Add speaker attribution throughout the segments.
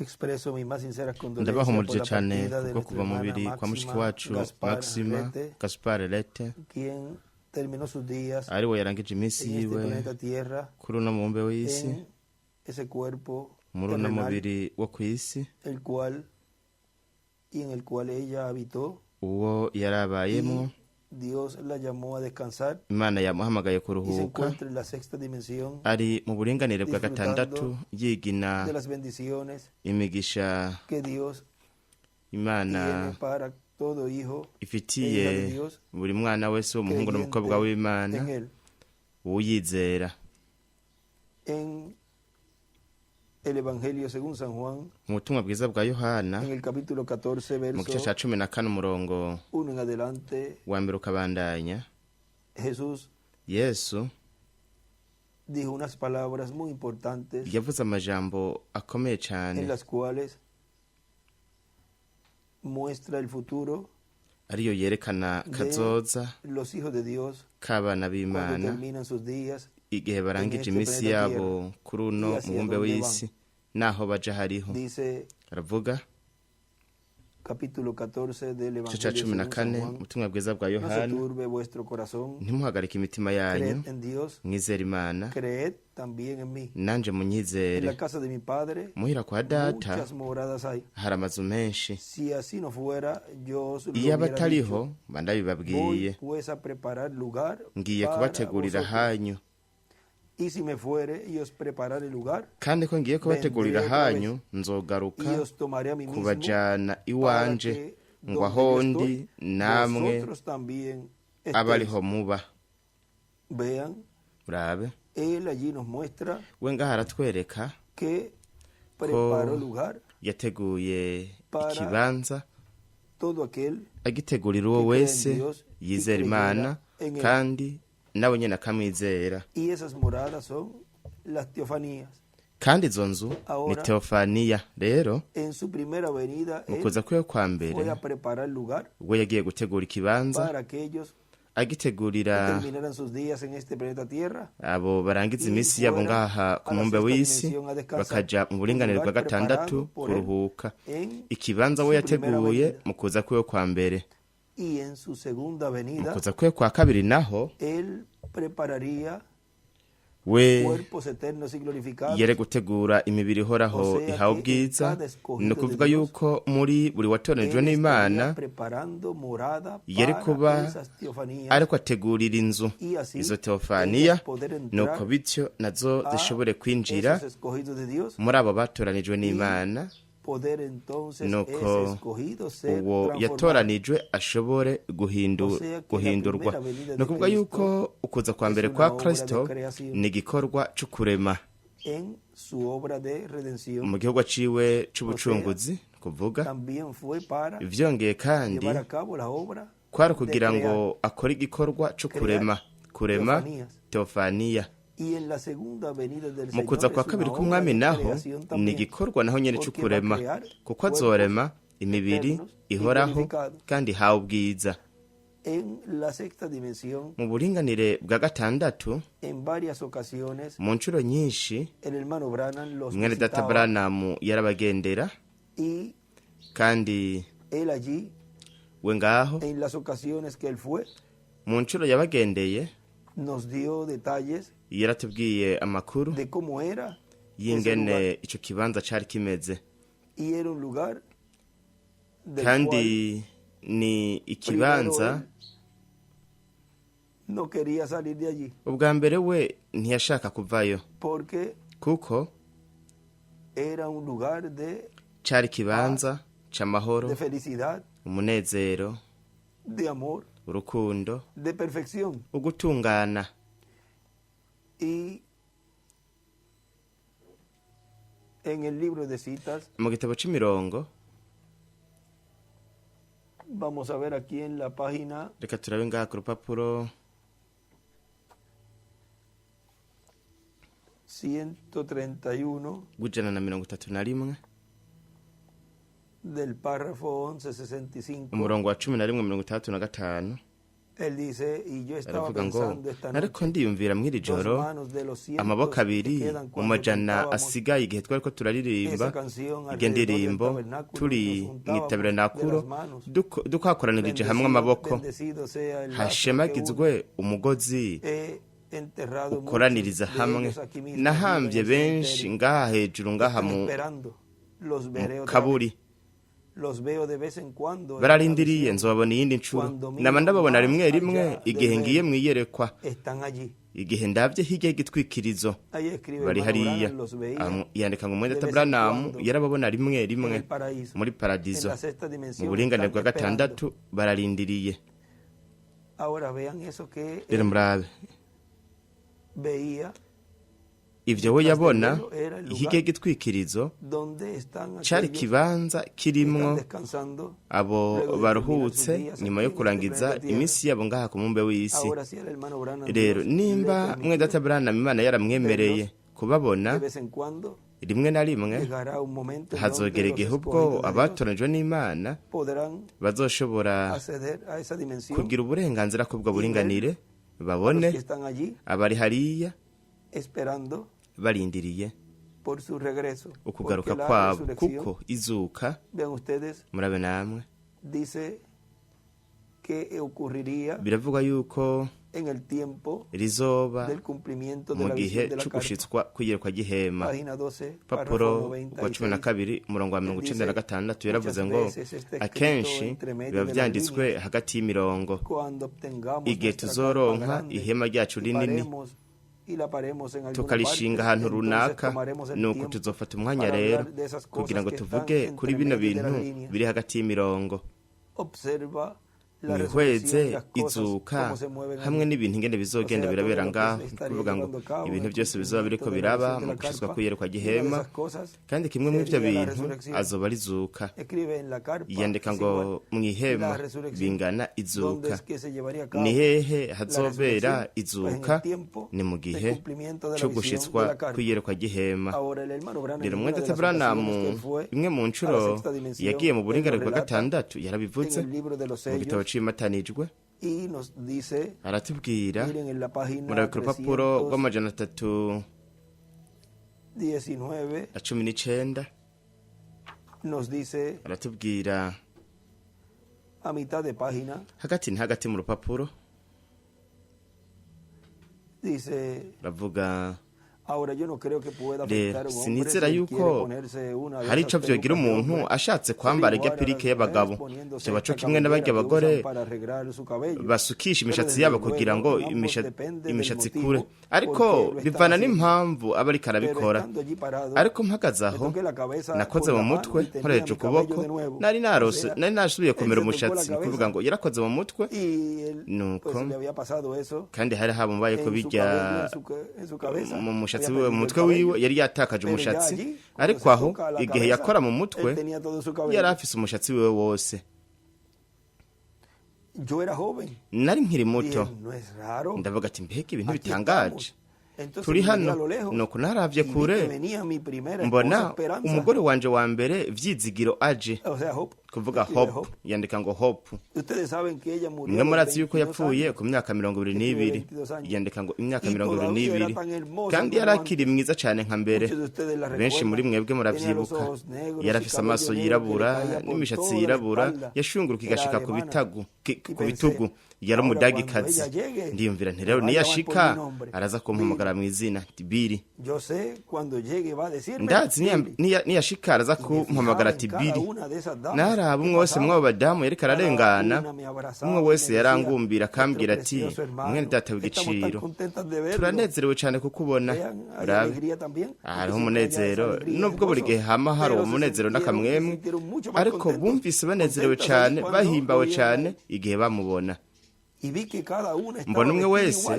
Speaker 1: Expreso mis más sinceras
Speaker 2: ndabaha
Speaker 1: condolencias por
Speaker 2: umurije
Speaker 1: la
Speaker 2: cyane
Speaker 1: partida de
Speaker 2: kubwo
Speaker 1: nuestra
Speaker 2: kuva mu
Speaker 1: hermana
Speaker 2: biri kwa mushiki wacu Maxima Gaspar Lete
Speaker 1: quien terminó sus días
Speaker 2: ari we yarangije iminsi
Speaker 1: en este
Speaker 2: yiwe
Speaker 1: planeta Tierra,
Speaker 2: kuri uno mubumbe w'isi
Speaker 1: en ese cuerpo
Speaker 2: muri uno
Speaker 1: terrenal,
Speaker 2: mubiri wo ku isi
Speaker 1: el cual y en el cual ella habitó,
Speaker 2: uwo yarabayemwo
Speaker 1: y Dios la llamó a descansar
Speaker 2: imana yamuhamagaye
Speaker 1: y se
Speaker 2: kuruhuka
Speaker 1: encuentra en la sexta dimensión
Speaker 2: ari mu buringanire bwa gatandatu yigina
Speaker 1: de las bendiciones
Speaker 2: imigisha
Speaker 1: que Dios
Speaker 2: imana
Speaker 1: tiene para todo hijo e hija de
Speaker 2: ifitiye
Speaker 1: Dios
Speaker 2: buri mwana wese w'umuhungu n'umukobwa
Speaker 1: en
Speaker 2: w'imana
Speaker 1: él.
Speaker 2: uwuyizera.
Speaker 1: En el Evangelio según San Juan,
Speaker 2: Mu butumwa bwiza bwa Yohana
Speaker 1: en el capítulo 14,
Speaker 2: mu gice
Speaker 1: verso
Speaker 2: ca 14 umurongo
Speaker 1: 1 en adelante,
Speaker 2: wa mbere ukabandanya,
Speaker 1: Jesús
Speaker 2: Yesu
Speaker 1: dijo unas palabras muy importantes
Speaker 2: yavuze amajambo akomeye
Speaker 1: en
Speaker 2: cyane
Speaker 1: las cuales muestra el futuro
Speaker 2: ariyo yerekana kazoza
Speaker 1: los hijos de Dios
Speaker 2: k'abana
Speaker 1: cuando
Speaker 2: b'Imana
Speaker 1: terminan sus días
Speaker 2: igihe barangije iminsi yabo kuri uno mubumbe w'isi naho baja hariho.
Speaker 1: Dice
Speaker 2: Aravuga
Speaker 1: capítulo 14 del
Speaker 2: igice ca
Speaker 1: Evangelio según San
Speaker 2: 14
Speaker 1: Juan:
Speaker 2: ubutumwa bwiza bwa
Speaker 1: no se
Speaker 2: Yohana,
Speaker 1: turbe vuestro corazón,
Speaker 2: ntimuhagarike imitima yanyu,
Speaker 1: creed en Dios,
Speaker 2: mwizere Imana
Speaker 1: creed también en mí.
Speaker 2: nanje
Speaker 1: En la
Speaker 2: munyizere.
Speaker 1: casa de mi Padre
Speaker 2: Muhira kwa data
Speaker 1: muchas moradas hay.
Speaker 2: hari amazu menshi,
Speaker 1: Si así no fuera, yo os lo
Speaker 2: iyo
Speaker 1: hubiera
Speaker 2: abatariho
Speaker 1: dicho.
Speaker 2: mba
Speaker 1: Voy
Speaker 2: ndabibabwiye,
Speaker 1: pues a preparar lugar
Speaker 2: ngiye
Speaker 1: para
Speaker 2: kubategurira
Speaker 1: vosotros.
Speaker 2: hanyu,
Speaker 1: Y si me fuere y os prepararé lugar,
Speaker 2: kandi ko ngiye kubategurira hanyu nzogaruka
Speaker 1: y os tomaré a mí mismo,
Speaker 2: kubajana
Speaker 1: para
Speaker 2: iwanje
Speaker 1: que
Speaker 2: ngo
Speaker 1: donde
Speaker 2: aho
Speaker 1: yo
Speaker 2: ndi
Speaker 1: estoy,
Speaker 2: namwe
Speaker 1: vosotros también
Speaker 2: abe
Speaker 1: estéis.
Speaker 2: ariho muba.
Speaker 1: Vean,
Speaker 2: Murabe
Speaker 1: él allí nos muestra
Speaker 2: we ngaha aratwereka
Speaker 1: que preparó lugar
Speaker 2: yateguye
Speaker 1: para
Speaker 2: ikibanza
Speaker 1: todo aquel
Speaker 2: agitegurira uwo
Speaker 1: que cree en
Speaker 2: wese
Speaker 1: Dios y
Speaker 2: yizera Imana
Speaker 1: creyera en él.
Speaker 2: kandi nawe nyene akamwizera.
Speaker 1: Y esas moradas son las teofanías.
Speaker 2: Kandi izo nzu ni
Speaker 1: Ahora,
Speaker 2: teofaniya. Rero
Speaker 1: En su primera venida,
Speaker 2: mu
Speaker 1: él
Speaker 2: kuza kwiwe kwa
Speaker 1: fue
Speaker 2: mbere
Speaker 1: a preparar lugar
Speaker 2: ubwo yagiye gutegura ikibanza
Speaker 1: para aquellos que
Speaker 2: agitegurira
Speaker 1: terminaran sus días en este planeta Tierra
Speaker 2: abo barangiza
Speaker 1: y
Speaker 2: iminsi yabo
Speaker 1: fueran
Speaker 2: ngaha ku
Speaker 1: a la
Speaker 2: mumbe
Speaker 1: sexta
Speaker 2: w'isi
Speaker 1: dimensión a descansar.
Speaker 2: bakaja mu buringanire bwa
Speaker 1: Un lugar
Speaker 2: gatandatu
Speaker 1: preparado por él
Speaker 2: kuruhuka.
Speaker 1: en
Speaker 2: Ikibanza
Speaker 1: su
Speaker 2: we
Speaker 1: primera
Speaker 2: yateguye
Speaker 1: venida.
Speaker 2: mu kuza kwiwe kwa mbere.
Speaker 1: Y en su segunda
Speaker 2: Mu
Speaker 1: venida,
Speaker 2: kuza kwiwe kwa kabiri naho
Speaker 1: él prepararía
Speaker 2: we
Speaker 1: cuerpos eternos y glorificados.
Speaker 2: yere gutegura imibiri ihoraho
Speaker 1: O sea
Speaker 2: ihawe
Speaker 1: que
Speaker 2: ubwiza.
Speaker 1: cada escogido
Speaker 2: Ni ukuvuga
Speaker 1: de Dios,
Speaker 2: yuko muri buri watoranijwe
Speaker 1: Él
Speaker 2: n'Imana
Speaker 1: estaría preparando morada
Speaker 2: yere
Speaker 1: para
Speaker 2: kuba
Speaker 1: esas teofanías,
Speaker 2: ariko ategurira inzu
Speaker 1: y así
Speaker 2: izo teofaniya,
Speaker 1: ellos poder
Speaker 2: nuko
Speaker 1: entrar
Speaker 2: bityo nazo
Speaker 1: a
Speaker 2: zishobore kwinjira
Speaker 1: esos escogidos de Dios,
Speaker 2: muri abo batoranijwe n'Imana,
Speaker 1: poder entonces
Speaker 2: nuko
Speaker 1: ese escogido ser
Speaker 2: uwo
Speaker 1: transformado.
Speaker 2: yatoranijwe ashobore
Speaker 1: O sea que la
Speaker 2: guhindurwa.
Speaker 1: primera venida de
Speaker 2: Ni ukuvuga
Speaker 1: Cristo
Speaker 2: yuko ukuza kwa
Speaker 1: es
Speaker 2: mbere
Speaker 1: una
Speaker 2: kwa
Speaker 1: obra
Speaker 2: Kristo
Speaker 1: de creación.
Speaker 2: ni igikorwa c'ukurema
Speaker 1: En su obra de redención
Speaker 2: mu gikorwa ciwe c'ubucunguzi. Kuvuga
Speaker 1: también fue para
Speaker 2: vyongeye kandi
Speaker 1: llevar a cabo la obra
Speaker 2: kwari
Speaker 1: de
Speaker 2: kugira
Speaker 1: crear
Speaker 2: ngo akore igikorwa c'ukurema, kurema
Speaker 1: teofanías.
Speaker 2: teofaniya.
Speaker 1: Y en la segunda venida del
Speaker 2: Mu
Speaker 1: Señor
Speaker 2: kuza
Speaker 1: es
Speaker 2: kwa
Speaker 1: una
Speaker 2: kabiri
Speaker 1: obra
Speaker 2: k'umwami
Speaker 1: de
Speaker 2: naho
Speaker 1: creación
Speaker 2: ni
Speaker 1: también,
Speaker 2: igikorwa naho nyene
Speaker 1: porque
Speaker 2: c'ukurema,
Speaker 1: va a crear
Speaker 2: kuko
Speaker 1: cuerpos
Speaker 2: azorema imibiri
Speaker 1: eternos y
Speaker 2: ihoraho
Speaker 1: glorificados.
Speaker 2: kandi ihawe ubwiza.
Speaker 1: En la sexta dimensión,
Speaker 2: Mu buringanire bwa gatandatu
Speaker 1: en varias ocasiones,
Speaker 2: mu ncuro nyinshi
Speaker 1: el hermano Branham los
Speaker 2: mwene data
Speaker 1: visitaba,
Speaker 2: Branham yarabagendera,
Speaker 1: y
Speaker 2: kandi
Speaker 1: él allí,
Speaker 2: we ngaho
Speaker 1: en las ocasiones que él fue,
Speaker 2: mu ncuro yabagendeye
Speaker 1: nos dio detalles
Speaker 2: yaratubwiye amakuru
Speaker 1: de cómo era ese
Speaker 2: y'ingene
Speaker 1: lugar.
Speaker 2: ico kibanza cari kimeze,
Speaker 1: Y era un lugar del
Speaker 2: kandi ni
Speaker 1: cual
Speaker 2: ikibanza
Speaker 1: primero él no quería salir de allí,
Speaker 2: ubwa mbere we ntiyashaka kuvayo
Speaker 1: porque
Speaker 2: kuko
Speaker 1: era un lugar de
Speaker 2: cari ikibanza c'amahoro,
Speaker 1: felicidad,
Speaker 2: umunezero,
Speaker 1: de amor,
Speaker 2: urukundo,
Speaker 1: de perfección.
Speaker 2: ugutungana.
Speaker 1: Y en el libro de citas,
Speaker 2: Mu gitabo c'imirongo
Speaker 1: vamos a ver aquí en la página
Speaker 2: reka turabe ngaha ku rupapuro
Speaker 1: 131
Speaker 2: rw'131
Speaker 1: del párrafo 1165,
Speaker 2: umurongo wa 1165. aravuga ngo nariko ndiyumvira mw'iri joro amaboko abiri mu majana asigaye igihe twari ko turaririmba iryo ndirimbo turi mw'itabira nakuro dukakoranirije hamwe amaboko hashemagizwe umugozi ukoraniriza hamwe nahambye benshi ngaha hejuru ngaha mu kaburi bararindiriye nzobabona iyindi ncuro nama ndababona rimwe rimwe igihe ngiye mwiyerekwa igihe ndabye hirya y'igitwikirizo bari hariya yandika ngo Mwene Branham yarababona rimwe rimwe muri paradizo mu buringanire bwa gatandatu bararindiriye rero murabe ivyo we yabona ihige gitwikirizo cari kibanza kirimwo abo baruhutse nyuma yo kurangiza iminsi yabo ngaha ku mumbe w'isi. Rero nimba Mwene Branham Imana yaramwemereye kubabona rimwe na rimwe, hazogera igihe ubwo abatoranijwe n'Imana bazoshobora kugira uburenganzira kubwo buringanire, babone abari hariya barindiriye ukugaruka kwabo, kuko izuka murabe namwe biravuga yuko rizoba mu gihe c'ugushitswa kw'iyerekwa ry'ihema. Papuro wa 12 umurongo wa 96 yaravuze ngo akenshi biba vyanditswe hagati y'imirongo, igihe tuzoronka ihema ryacu rinini tukalishinga ahantu runaka, nuko tuzofata umwanya rero kugira ngo tuvuge kuri bino bintu biri hagati y'imirongo, mwihweze izuka hamwe n'ibintu ingene bizogenda birabera ngaho, kuvuga ngo ibintu byose bizoba biriko biraba mu gushitswa kw'iyerekwa ry'ihema, kandi kimwe mu ivyo bintu azoba ari izuka. Yandika ngo mw'ihema bingana izuka. Ni hehe hazobera izuka? Ni mu gihe co gushitswa kw'iyerekwa ry'ihema. Rero Mwene Branham imwe mu ncuro yagiye mu buringanire bwa gatandatu yarabivuze mu gitabo cimatanijwe, aratubwira muri ku rupapuro rw'amajana 319 aratubwira hagati mu rupapuro ravuga rero sinizera yuko hari ico vyogira umuntu ashatse kwambara irya pirike y'abagabo, vyoba co kimwe n'abarya abagore basukisha imishatsi yabo kugira ngo imishatsi kure, ariko bivana n'impamvu aba ariko arabikora. Ariko mpagaze aho nakoze mu mutwe nkoreje ukuboko, nari nasubiye kumera umushatsi, kuvuga ngo yarakoze mu mutwe, nuko kandi hari habaye ko bijya mu mushatsi wiwe, mu mutwe wiwe yari yatakaje umushatsi, ariko aho igihe yakora mu mutwe yari afise umushatsi wiwe wose. Nari nkiri muto ndavuga ati mbega ibintu bitangaje, turi hano, nuko naravye kure mbona umugore wanje wa mbere Vyizigiro aje, kuvuga Hope, yandika ngo Hope. Mwe murazi yuko yapfuye ku myaka 22, yandika ngo imyaka 22, kandi yarakiri mwiza cyane nka mbere. Benshi muri mwebwe muravyibuka, yarafise amaso yirabura n'imishatsi yirabura, yashunguruka igashika ku bitugu, yari umudagikazi. Ndiyumvira nti rero niyashika araza kumpamagara mu izina Tibiri. Ndazi niyashika araza kumpamagara Tibiri. Naraba umwe wese mw'abo badamu yariko ararengana, umwe wese yarangumbira akambwira ati Mwene Data w'igiciro, turanezerewe cyane kukubona. Hariho umunezero, nubwo buri gihe hama hari uwo munezero n'akamwemwe, ariko bumvise banezerewe cyane, bahimbawe cyane igihe bamubona. Mbona umwe wese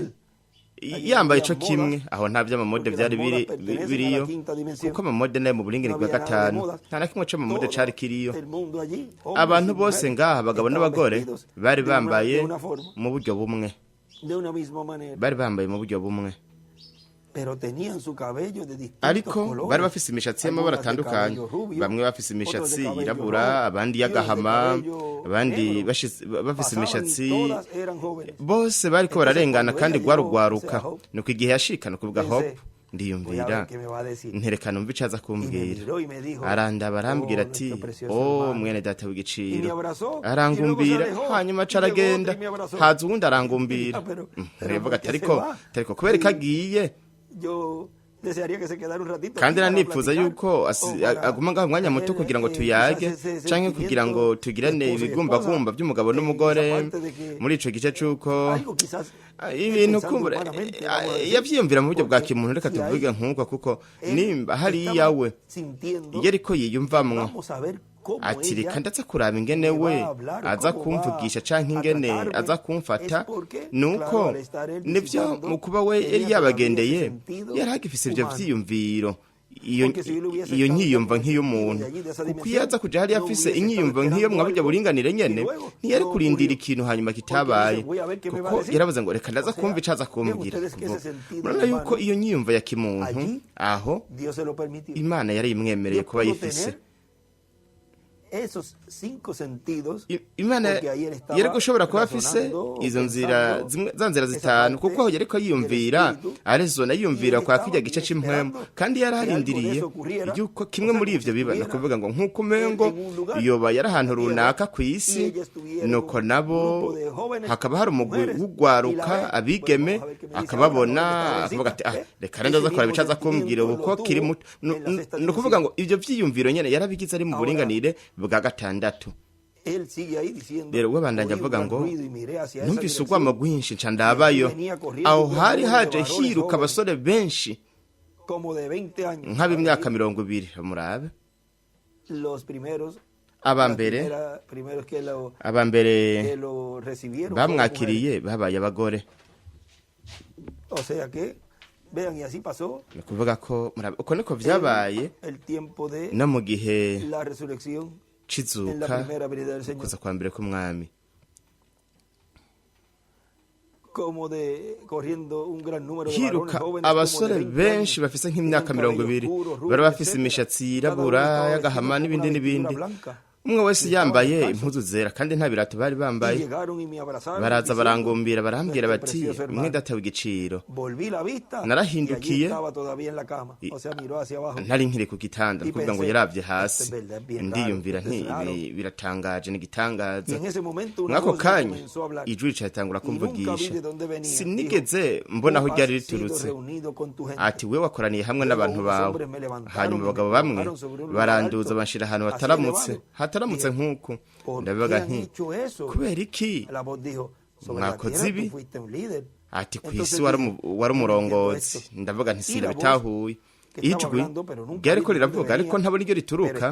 Speaker 2: yambaye ico kimwe, aho nta vy'amamode vyari biriyo, kuko amamode nayo mu buringanire bwa gatanu nta na kimwe c'amamode cari kiriyo. Abantu bose ngaha, abagabo n'abagore, bari bambaye mu buryo bumwe, ariko bari bafise imishatsi y'amabara atandukanye, bamwe bafise imishatsi yirabura, abandi y'agahama, abandi bafise imishatsi, bose bariko bararengana kandi rwarugwaruka. Nuko igihe yashikana kuvuga hop, ndiyumvira nterekana umva icaza kumbwira, arandaba arambwira ati mwene data w'igiciro, arangumbira hanyuma caragenda, haza uwundi arangumbira. Ndavuga ati ariko kubera ko agiye kandi nanipfuza yuko aguma ngaho umwanya muto kugira ngo tuyage canke kugira ngo tugirane ibigumbagumba by'umugabo n'umugore muri ico gice c'uko ibintu kumbura yavyiyumvira mu buryo bwa kimuntu. Reka tuvuge nk'uko kuko nimba hari yawe iyo ariko yiyumvamwo ati reka ndaza kuraba ingene we aza kumvugisha canke ingene aza kumfata, nuko nivyo mu kuba we yari yabagendeye yari agifise ivyo vyiyumviro, iyo nyiyumva nk'iy'umuntu. Kuko iyo aza kuja hari afise inyiyumva nk'iyo mwaburya buringanire nyene, ntiyari kurindira ikintu hanyuma kitabaye, kuko yaravuze ngo reka ndaza kumva icaza kumbwira. Murabona yuko iyo nyiyumva ya kimuntu aho Imana yari imwemereye kuba yifise. Imana yari gushobora kuba afise izo nzira za nzira zitanu, kuko aho yariko yiyumvira arezona yiyumvira kwa kirya gice c'impwemu, kandi yararindiriye yuko kimwe muri ivyo biba. No kuvuga ngo nk'uko umengo yoba yari ahantu runaka kw'isi, nuko nabo hakaba hari umugwi w'ugwaruka abigeme, akababona akavuga ati reka ndaza kuraba icaza kumbwira uko kiri muto. No kuvuga ngo ivyo vyiyumviro nyene yarabigize ari mu buringanire bwa gatandatu. Rero we bandanya avuga ngo numvise ugwamo rwinshi nca ndabayo, aho hari haje hiruka abasore benshi nk'ab'imyaka 20. Murabe abambere bamwakiriye babaye abagore. Ni kuvuga ko uko niko vyabaye no mu gihe cizuka kuza kwa mbere k'umwami. Hiruka abasore benshi bafise nk'imyaka 20, bari bafise imishatsi yirabura y'agahama n'ibindi n'ibindi, umwe wese yambaye impuzu zera kandi nta birato bari bambaye. Baraza barangumbira barambwira bati mwe data w'igiciro. Narahindukiye ntari nkiri ku gitanda, kuvuga ngo yaravye hasi, ndiyumvira nti biratangaje n'igitangaza. Mwako kanya ijwi catangura kumvugisha, sinigeze mbona aho ryari riturutse. Ati we wakoraniye hamwe n'abantu bawe, hanyuma abagabo bamwe baranduza banshira ahantu hataramutse nk'uko. Ndabibaga nti kubera iki mwakoze ibi? Ati kw'isi wari umurongozi. Ndavuga nti sindabitahuye. Ijwi ryariko riravuga ariko ntabona iryo rituruka,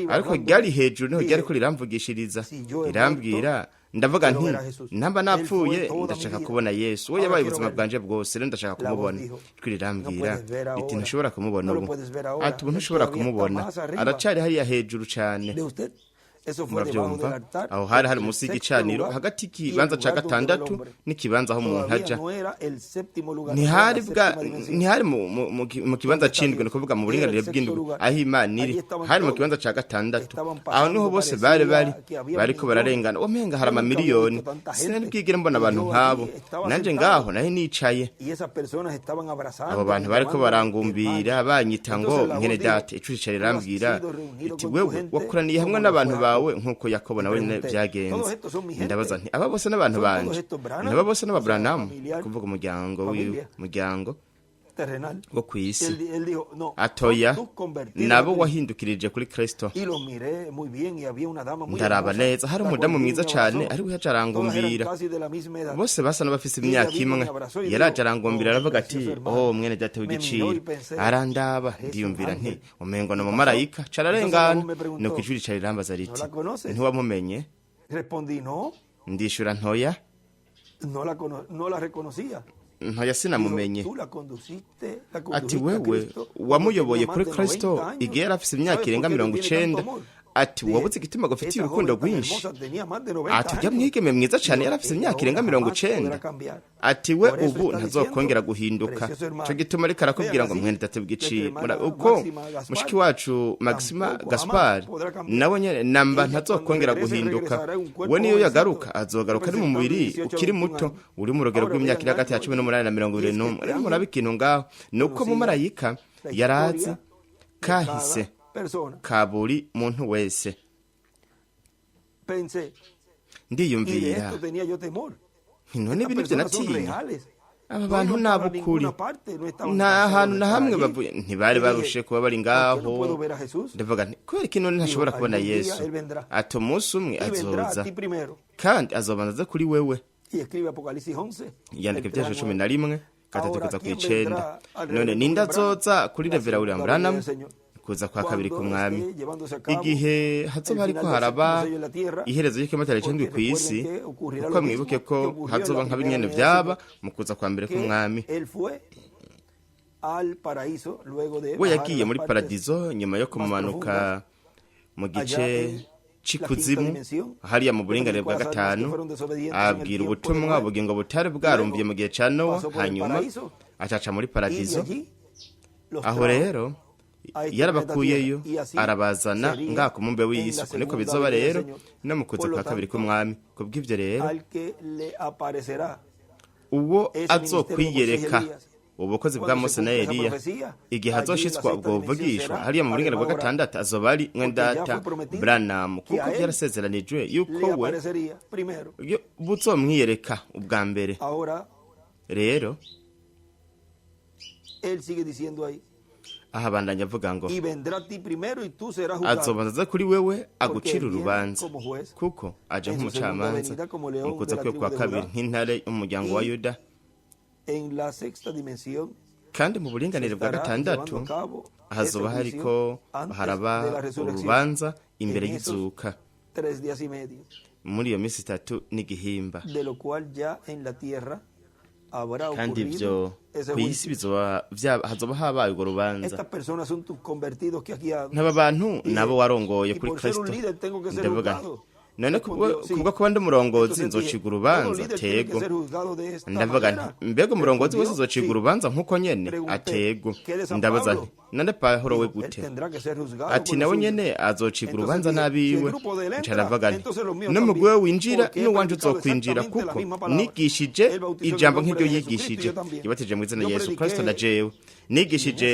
Speaker 2: ariko ryari hejuru niho ryariko riramvugishiriza, rirambwira. Ndavuga nti namba napfuye ndashaka kubona Yesu, we yabaye ubuzima bwanje bwose, rero ndashaka kumubona. Ijwi rirambwira riti ntushobora kumubona ubu. Ati ubu ntushobora kumubona, aracari hariya hejuru cane. Muravyumva, aho hari musi y'igicaniro hagati y'ikibanza ca gatandatu n'ikibanza aho umuntu aja. Ntihari mu kibanza c'indwi, ni kuvuga mu buringanire bw'indwi aho Imana iri, hari mu kibanza ca gatandatu. Aho niho bose bariko bararengana, omenga hari amamiliyoni. Sinari bwigire mbona abantu nk'abo, nanje ngaho nahe nicaye. Abo bantu bariko barangumbira banyita ngo mwene data. Icuri ca rirambwira iti wewe wakoraniye hamwe n'abantu bawe nk'uko Yakobo nawe vyagenze. Ndabaza nti aba bose n'abantu banje, aba bose n'Abraham, kuvuga umuryango wo kw'isi. Atoya nabo wahindukirije kuri Kristo. Ndaraba neza, hari umudamu mwiza cane ari we yaje arangumbira, bose basa n'abafise imyaka imwe. Yaraje arangumbira aravuga ati mwene data w'igiciro. Arandaba, ndiyumvira nti umengo no mu marayika cararengana. Nuko ijwi rica rirambaza riti ntiwamumenye? Ndishura ntoya, ntoya sinamumenye. Ati wewe wamuyoboye kuri Kristo igihe yari afise imyaka irenga 90, ati wabuze igituma gufitiye urukundo rwinshi. Ati ujya mwigeme mwiza cyane yarafise imyaka irenga 90. Ati we ubu ntazokongera guhinduka. Cyo gituma ariko arakubwira ngo mwene data bw'igiciro. Uko mushiki wacu Maxima Gaspar nawe nyene namba ntazokongera guhinduka. We niyo yagaruka azogaruka ari mu mubiri ukiri muto uri mu rugero rw'imyaka iri hagati ya 18 na 21. Rero murabikintu ngaho nuko mu marayika yarazi kahise kaburi muntu wese. Ndiyumvira none ibintu byo natinya aba bantu nabukuri nta hantu na hamwe bavuye ntibari barushe kuba bari ngaho. Ndavuga nti kubera ikintu ntashobora kubona Yesu ati umunsi umwe azoza kandi azobanza kuri wewe. Yandika Ibyahishuwe 11 gatatu kuza ku 9. None ninda azoza kuri Revera William Branham kuza kwa kabiri ku mwami igihe hazoba hariko haraba iherezo y'ikematari cyendwi ku isi. Uko mwibuke ko hazoba nka binyene vyaba mu kuza kwa mbere ku mwami. We yagiye muri paradizo nyuma yo kumanuka mu gice c'ikuzimu hariya mu buringanire bwa gatanu, abwira ubutumwa bugingo butari bwarumviye mu gihe ca Nowa, hanyuma acaca muri paradizo. Aho rero yarabakuyeyo arabazana ngaha ku mumbe w'isi. Niko bizoba rero no mu kuza kwa kabiri k'umwami. Kubw'ivyo rero uwo azokwiyereka ubukozi bwa Mose na Eliya igihe hazoshitswa ubwo buvugishwa hariya mu buringanire bwa gatandatu azoba ari mwendata Branham, kuko byarasezeranijwe yuko we buzomwiyereka ubwa mbere. Rero aha bandanya avuga ngo azobanza kuri wewe agucira urubanza, kuko aje nk'umucamanza mu kuza kwe kwa kabiri nk'intare y'umuryango wa Yuda. Kandi mu buringanire bwa gatandatu hazoba hariko haraba urubanza imbere y'izuka muri iyo minsi 3 n'igihimba. Kandi ivyo kw'isi bizoba hazoba habaye urwo rubanza. N'aba bantu nabo warongoye kuri Kristo. Ndavuga none kubwo kuba ndi murongozi nzocigura urubanza atego. Ndavuga nti mbega umurongozi wese azocigura urubanza nkuko nyene atego. Ndabaza nti nande Pawulo we gute? Ati nawe nyene azocigura urubanza nabiwe. Ncaravuga nti no mugwe winjira n'uwanje uzokwinjira, kuko nigishije ijambo nk'iryo yigishije ibateje mu izina Yesu Kristo na jewe. Nigishije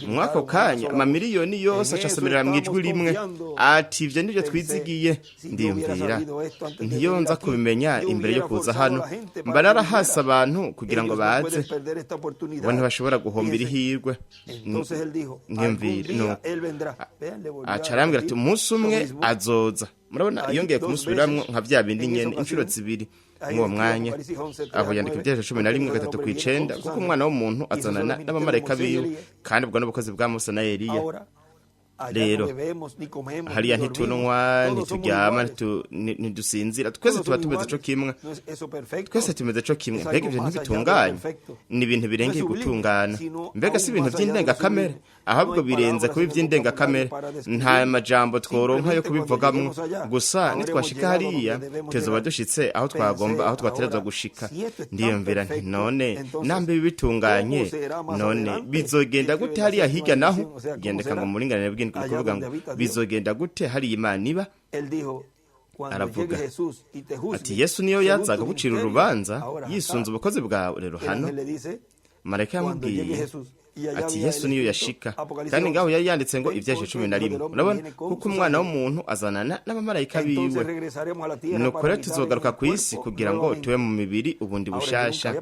Speaker 2: mwako kanya amamiliyoni yose acasomerera mu ijwi rimwe. Ati ivyo nivyo twizigiye. Ndiyumvira ntiyonza kubimenya imbere yo kuza hano mbarara hasi abantu kugira ngo baze bona bashobora guhombira ihirwe. Ndiyumvira no acarambira ati umunsi umwe azoza. Murabona yongeye kumusubiramwo nka vya bindi nyene inshuro 2 mu mwanya. Aho yandika Ibyahishuwe 11 gatatu ku 9, kuko umwana w'umuntu azanana n'abamarayika biwe kandi ubwo n'ubukozi bwa Mose na Eliya. Rero hariya ntitunywa ntituryama ntidusinzira, twese tuba tumeze co kimwe. Twese tumeze co kimwe. Mbega ivyo ntibitunganye, ni ibintu birengeye gutungana. Mbega si ibintu vy'indengakamere, ahubwo birenze kuba ivy'indengakamere. Nta majambo tworonka yo kubivugamwo, gusa nitwashika hariya tuzoba dushitse aho twagomba, aho twaterezwa gushika. Ndiyumvira nti none nambe bitunganye, none bizogenda gute hariya hirya naho? Gendeka ngo muringanire bw'indwi kuvuga ngo bizogenda gute hari Imana iba? Aravuga ati Yesu niyo yazaga gucira urubanza yisunze ubukozi bwawe. Rero hano marayika yamubwiye ati Yesu niyo yashika, kandi ngaho yari yanditse ngo Ibyahishuwe 11. Urabona kuko umwana w'umuntu azanana n'abamarayika biwe. Nuko rero tuzogaruka ku isi kugira ngo tuwe mu mibiri ubundi bushasha.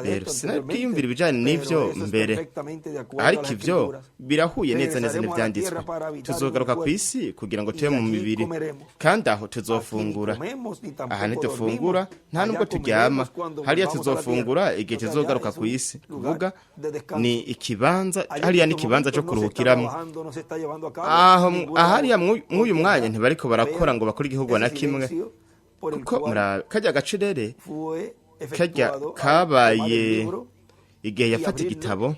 Speaker 2: Rero sinabwiyumvira ibijanye n'ivyo mbere, ariko ivyo birahuye neza neza n'ivyanditswe. Tuzogaruka ku isi kugira ngo tuwe mu mibiri, kandi aho tuzofungura. Aha ntitufungura nta nubwo turyama, hariya tuzofungura igihe tuzogaruka ku isi. Kuvuga ni ikibanza, hariya ni ikibanza cyo kuruhukiramo. Hariya mw'uyu mwanya ntibariko barakora ngo bakore igihugu na kimwe, kuko kajya gacirere kajya kabaye igihe yafata igitabo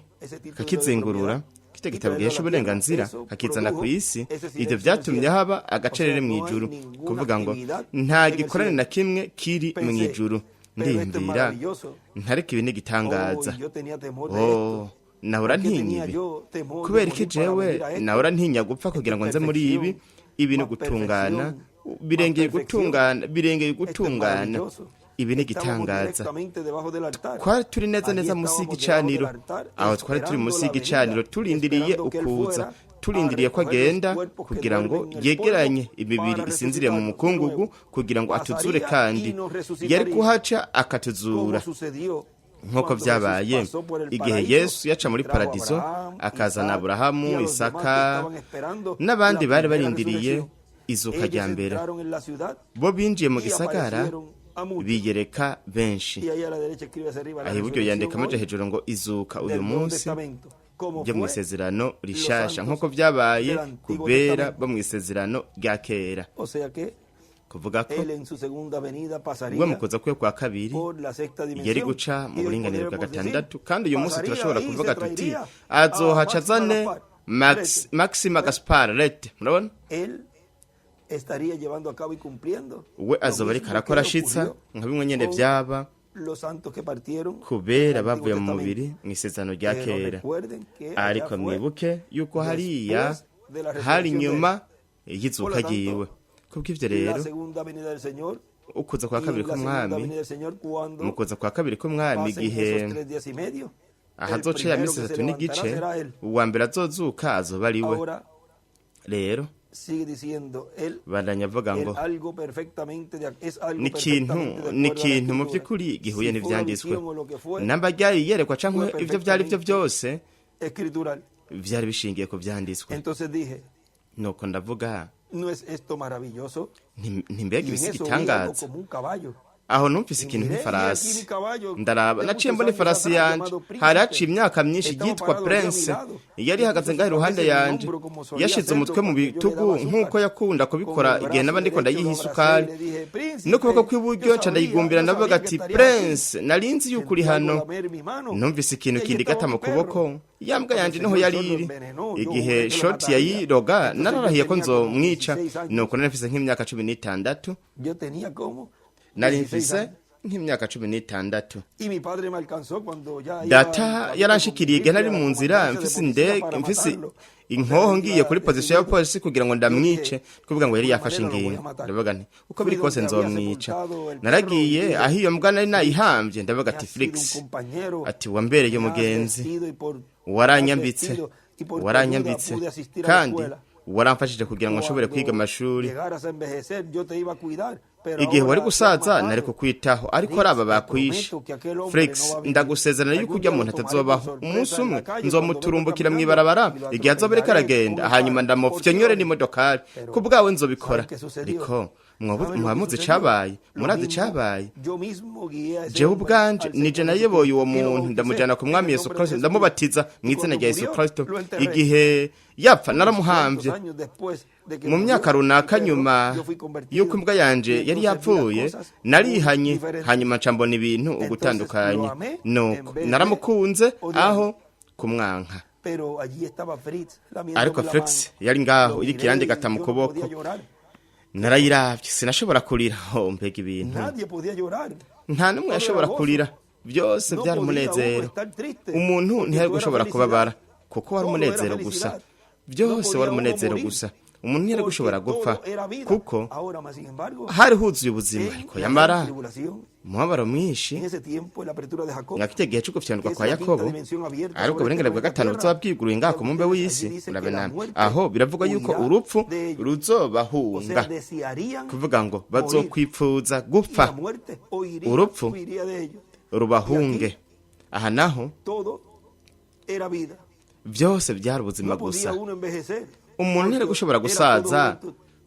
Speaker 2: kakizengurura kijya gitabo gihesha uburenganzira kakizana ku isi, ibyo byatumye haba agacerere mu ijuru, kuvuga ngo nta gikorane na kimwe kiri mu ijuru. Ndiyumvira ntareka ibi n'igitangaza. Nahora ntinya ibi, kubera iki jewe nahora ntinya gupfa kugira ngo nze muri ibi no gutungana, birengeye gutungana, ibi n'igitangaza. Twari turi neza munsi y'igicaniro, aho twari turi munsi y'igicaniro turindiriye ukuza, turindiriye ko agenda kugira ngo yegeranye imibiri isinziriye mu mukungugu kugira ngo atuzure, kandi yari kuhaca akatuzura nk'uko byabaye igihe Yesu yaca muri paradizo akazana Aburahamu, Isaka n'abandi bari barindiriye izuka rya mbere. Bo binjiye mu gisagara biyereka benshi. Aho iburyo yandika amaje hejuru ngo izuka uyu munsi byo mu isezerano rishasha, nk'uko byabaye kubera bo mu isezerano rya kera. Kuvuga ko ubwo mu kuza kwe kwa kabiri yari guca mu buringanire bwa gatandatu, kandi uyu munsi turashobora kuvuga tuti azohaca azane Maxima Gaspar Lete. Murabona, we azoba ariko arakora ashitsa nka bimwe nyene byaba kubera bavuye mu mubiri mu isezerano rya kera. Ariko mwibuke yuko hariya hari nyuma y'izuka ryiwe. Kubw'ivyo rero ukuza kwa kabiri k'umwami, mu kuza kwa kabiri k'umwami igihe ahazoca ya misi 3 n'igice, uwa mbere azozuka azoba ari we. Rero bandanya avuga ngo ni ikintu mu by'ukuri gihuye n'ivyanditswe. Namba ryari yerekwa canke ivyo byari byo byose vyari bishingiye ku vyanditswe. Nuko ndavuga ntimbega ibisi gitangaza. Aho numvise ikintu nk'ifarasi, ndaraba naciye mbona ifarasi yanje, hari haciye imyaka myinshi, yitwa Prince, yari ihagaze ngaho iruhande yanje, yashize umutwe mu bitugu nk'uko yakunda kubikora igihe naba ndiko ndayiha isukari, n'ukuboko kw'iburyo nca ndayigumbira ndavuga ati Prince, narinzi yuko uri hano. Numvise ikintu kindi gata mu kuboko, yambwa yanje niho yari iri. Igihe shoti yayiroga nararahiye ko nzomwica. Nuko narafise nk'imyaka 16, nari mfise nk'imyaka 16. Data yaranshikiriye igihe nari mu nzira mfise inkoho ngiye kuri position ya polisi kugira ngo ndamwice, kuvuga ngo yari yafashe ingingo. Ndavuga nti uko biri kose nzomwica. Naragiye aho iyo mbwa nari nayihambye, ndavuga ati Felix, ati wambereye umugenzi, waranyambitse kandi waramfashije kugira ngo nshobore kwiga amashuri. Igihe wari gusaza nari kukwitaho, ariko araba bakwishe. Felix, ndagusezerana yuko ujya muntu atazobaho. Umunsi umwe nzomuturumbukira mwibarabara igihe azobereka aragenda, hanyuma ndamufyonyore n'imodokari. Kubwawe nzobikora. Ariko mwamuzi cabaye, murazi cabaye. Jewe ubwanje nije nayoboye uwo muntu, ndamujana ku mwami Yesu Kristo, ndamubatiza mu izina rya Yesu Kristo. Igihe yapfa naramuhambye. Mu myaka runaka nyuma yuko imbwa yanje yari yapfuye, narihanye, hanyuma ncambona ibintu ugutandukanye. Nuko naramukunze aho kumwanka. Ariko Felix yari ngaho iri kirande gata mu kuboko. Narayiravye, sinashobora kurira. Mbega ibintu, nta numwe yashobora kurira. Byose byari umunezero. Umuntu ntiyari gushobora kubabara kuko wari umunezero gusa. Byose wari umunezero gusa. Umuntu ntiyari gushobora gupfa kuko hari huzuye ubuzima. Ariko yamara umubabaro mwinshi nyakite gihe cyo gufyandwa kwa Yakobo, ariko uburengane bwa gatanu buzabwiguruye ngaho ku mumbe w'isi. Urabona aho biravuga yuko urupfu ruzobahunga, kuvuga ngo bazokwipfuza gupfa, urupfu rubahunge. Aha naho byose byari ubuzima gusa. Umuntu ntiyari gushobora gusaza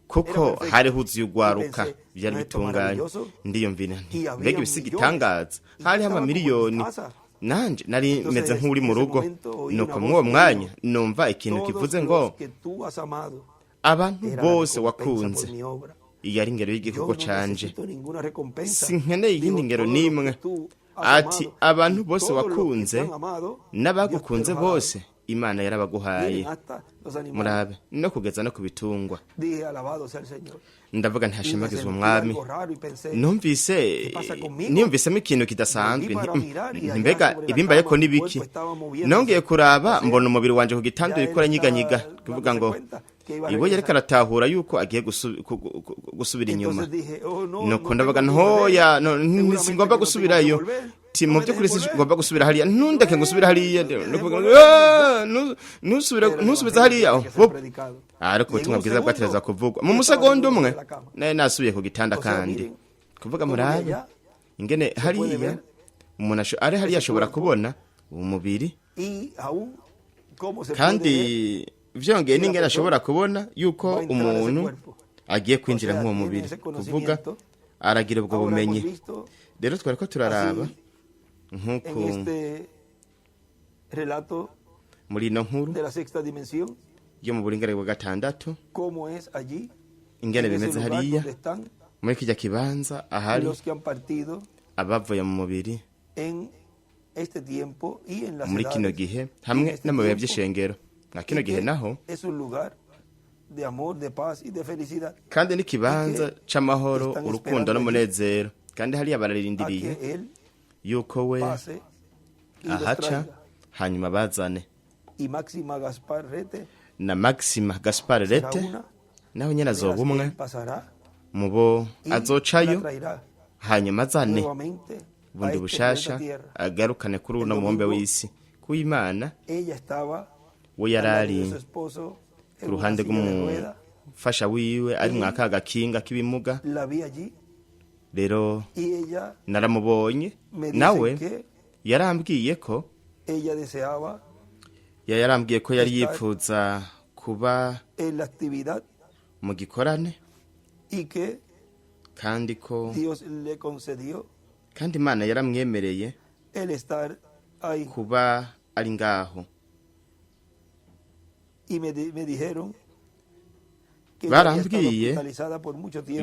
Speaker 2: kuko hari huzuye ugwaruka, byari bitunganye. Ndiyumvira nti mbega ibisi gitangaza, hari amamiliyoni. Nanje nari meze nk'uri mu rugo. Nuko mw'uwo mwanya numva ikintu kivuze ngo abantu bose wakunze. Iyo ari ingero y'igikorwa canje, sinkeneye iyindi ngero n'imwe. Ati abantu bose wakunze n'abagukunze bose, imana yarabaguhaye murabe no kugeza no kubitungwa ndavuga ntihashimagizwa umwami niyumvisemo ikintu kidasanzwe mbega ibimbaye ko nibiki nongeye kuraba mbona umubiri wanje ku gitanda uriko uranyiganyiga kuvuga ngo iwe yariko aratahura yuko agiye gusubira inyuma nuko ndavuga ntoya singomba gusubirayo mu by'ukuri ngomba gusubira hariya ntundeke ngusubira hariya ntusubiza hariya ariko ubutumwa bwiza bwatereza kuvugwa mu musegonda umwe naye nasubiye ku gitanda kandi kuvuga murabe ingene hariya umuntu ari hariya ashobora kubona umubiri kandi vyongeye n'ingene ashobora kubona yuko umuntu agiye kwinjira nk'uwo mubiri kuvuga aragira ubwo bumenyi rero twari ko turaraba nk'uko muri ino nkuru yo mu buringanire bwa gatandatu ingene bimeze hariya muri kijya kibanza ahari abavuye mu mubiri muri kino gihe hamwe n'amabuye by'ishengero na kino gihe naho kandi n'ikibanza c'amahoro urukundo n'umunezero kandi hariya bararindiriye yuko we ahaca hanyuma bazane na Maxima Gaspar Rete naho nyene azoba umwe mu bo azocayo hanyuma azane bundi bushasha agarukane kuri uno mubumbe w'isi kuimana we yarari ku ruhande rw'umufasha wiwe ari mwaka gakinga kibimuga rero naramubonye nawe yarambwiye ko yari yipfuza kuba mu gikorane kandi ko kandi Imana yaramwemereye kuba ari ngaho barambwiye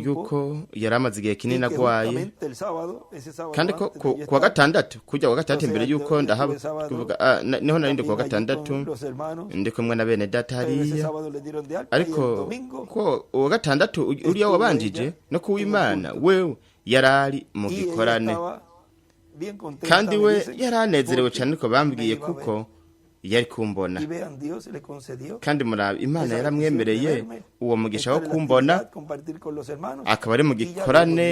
Speaker 2: yuko yaramaze igihe kinini agwaye kandi ko kuwa gatandatu kujya kuwa gatandatu imbere yuko ndahaba kuvuga niho narindi kuwa gatandatu ndi kumwe na bene data hariya ariko ko uwa gatandatu uriya wabanjije no kuw'Imana wewe yarari mu gikorane kandi we yaranezerewe cyane ko bambwiye kuko yari kumbona kandi murabe Imana yaramwemereye uwo mugisha wo kumbona akaba ari mu gikorane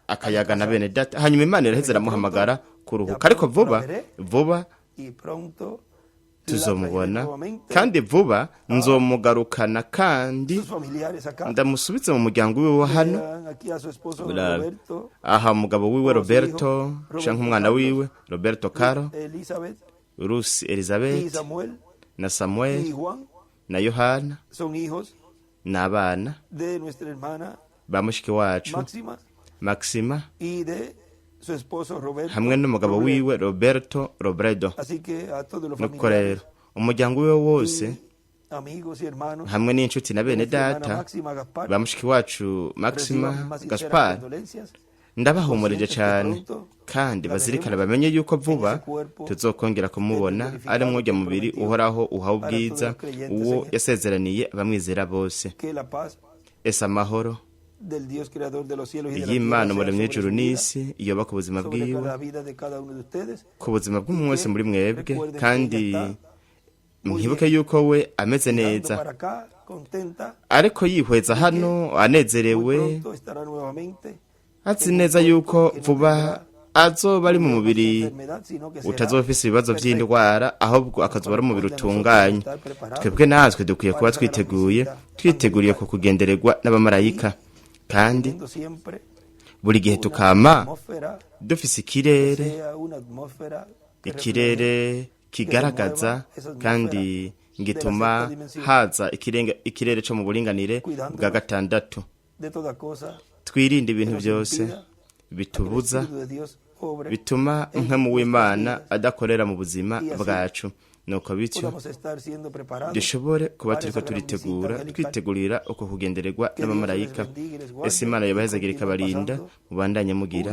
Speaker 2: akayaga na bene data hanyuma Imana iraheze ramuhamagara kuruhuka ariko vuba tuzomubona kandi vuba nzomugarukana kandi ndamusubitse mu muryango wiwe hano aha mugabo wiwe Roberto canke umwana wiwe Roberto Caro Rusi Elizabeth na Samuel na Yohana n'abana ba mushiki wacu Maxima hamwe n'umugabo wiwe Roberto Robredo nuko rero umuryango wiwe wose hamwe n'inshuti na bene data ba mushiki wacu Maxima Gaspar ndabahumurije cyane kandi bazirikana bamenye yuko vuba tuzokongera kumubona ari mwujya mubiri uhoraho uhawe ubwiza uwo yasezeraniye abamwizera bose esa amahoro y'Imana umuremyi w'ijuru n'isi iyoba ku buzima bwiwe ku buzima bw'umuntu wese muri mwebwe kandi mwibuke yuko we ameze neza ariko yihweza hano anezerewe azi neza yuko vuba azoba ari mu mubiri utazofise ibibazo by'indwara ahubwo akazoba ari umubiri utunganye twebwe natwe dukwiye kuba twiteguriye ku kugendererwa n'abamarayika kandi buri gihe tukama dufise ikirere kigaragaza kandi ngituma haza ikirere cyo mu buringanire bwa gatandatu twirinde ibintu byose bitubuza bituma nk'amu w'Imana adakorera mu buzima bwacu nuko bityo dushobore kuba turiko twitegurira uko kugendererwa n'abamarayika ese Imana yabahezagira ikabarinda mubandanye mugira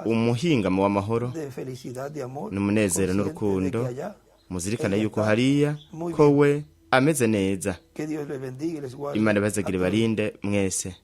Speaker 2: umuhingamo w'amahoro n'umunezero n'urukundo muzirikane yuko hariya ko we ameze neza. Imana ibazagire barinde mwese.